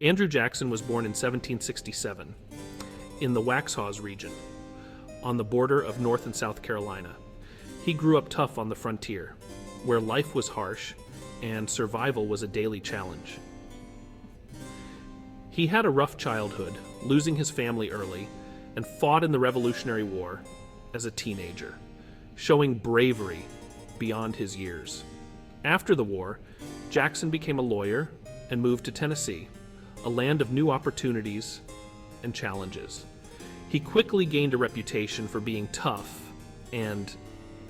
Andrew Jackson was born in 1767 in the Waxhaws region on the border of North and South Carolina. He grew up tough on the frontier, where life was harsh and survival was a daily challenge. He had a rough childhood, losing his family early, and fought in the Revolutionary War as a teenager, showing bravery beyond his years. After the war, Jackson became a lawyer and moved to Tennessee, a land of new opportunities and challenges. He quickly gained a reputation for being tough and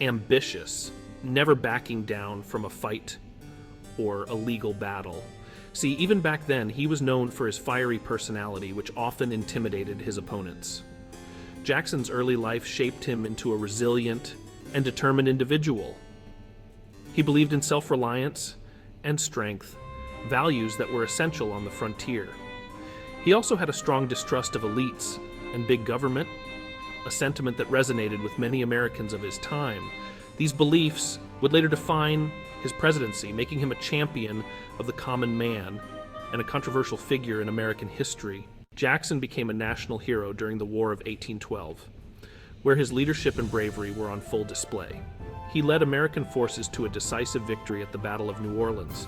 ambitious, never backing down from a fight or a legal battle. See, even back then, he was known for his fiery personality, which often intimidated his opponents. Jackson's early life shaped him into a resilient and determined individual. He believed in self-reliance and strength, values that were essential on the frontier. He also had a strong distrust of elites and big government, a sentiment that resonated with many Americans of his time. These beliefs would later define his presidency, making him a champion of the common man and a controversial figure in American history. Jackson became a national hero during the War of 1812, where his leadership and bravery were on full display. He led American forces to a decisive victory at the Battle of New Orleans,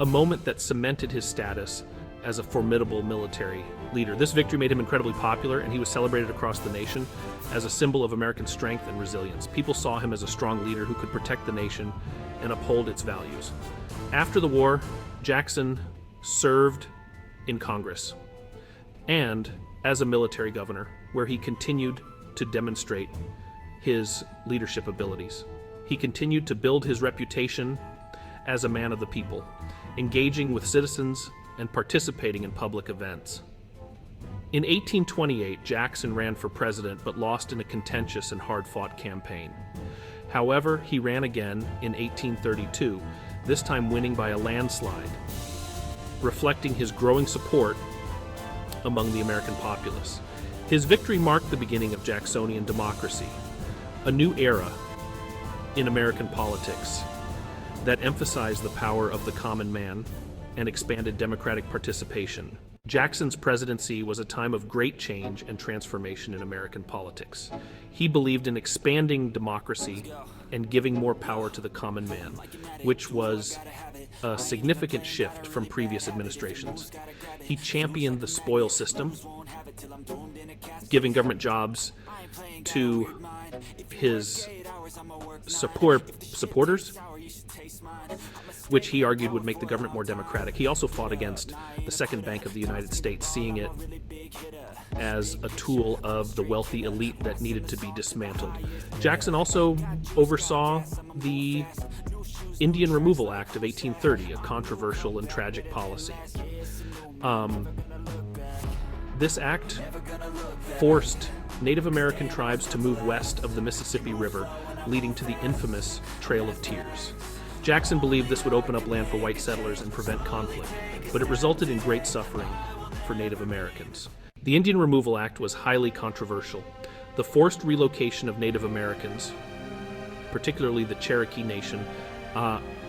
a moment that cemented his status as a formidable military leader. This victory made him incredibly popular, and he was celebrated across the nation as a symbol of American strength and resilience. People saw him as a strong leader who could protect the nation and uphold its values. After the war, Jackson served in Congress and as a military governor, where he continued to demonstrate his leadership abilities. He continued to build his reputation as a man of the people, engaging with citizens and participating in public events. In 1828, Jackson ran for president but lost in a contentious and hard-fought campaign. However, he ran again in 1832, this time winning by a landslide, reflecting his growing support among the American populace. His victory marked the beginning of Jacksonian democracy, a new era in American politics that emphasized the power of the common man and expanded democratic participation. Jackson's presidency was a time of great change and transformation in American politics. He believed in expanding democracy and giving more power to the common man, which was a significant shift from previous administrations. He championed the spoil system, giving government jobs to his supporters, which he argued would make the government more democratic. He also fought against the Second Bank of the United States, seeing it as a tool of the wealthy elite that needed to be dismantled. Jackson also oversaw the Indian Removal Act of 1830, a controversial and tragic policy. This act forced Native American tribes to move west of the Mississippi River, leading to the infamous Trail of Tears. Jackson believed this would open up land for white settlers and prevent conflict, but it resulted in great suffering for Native Americans. The Indian Removal Act was highly controversial. The forced relocation of Native Americans, particularly the Cherokee Nation,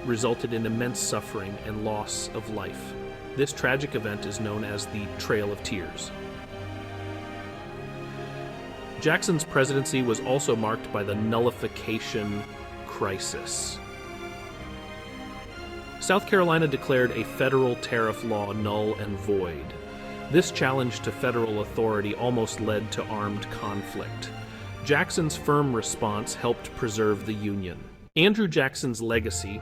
resulted in immense suffering and loss of life. This tragic event is known as the Trail of Tears. Jackson's presidency was also marked by the nullification crisis. South Carolina declared a federal tariff law null and void. This challenge to federal authority almost led to armed conflict. Jackson's firm response helped preserve the Union. Andrew Jackson's legacy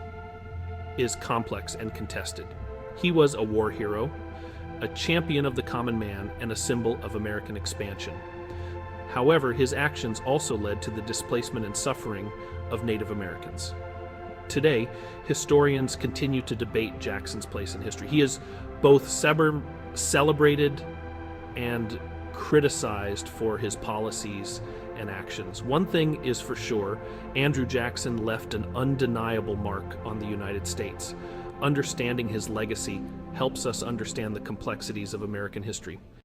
is complex and contested. He was a war hero, a champion of the common man, and a symbol of American expansion. However, his actions also led to the displacement and suffering of Native Americans. Today, historians continue to debate Jackson's place in history. He is both celebrated and criticized for his policies and actions. One thing is for sure, Andrew Jackson left an undeniable mark on the United States. Understanding his legacy helps us understand the complexities of American history.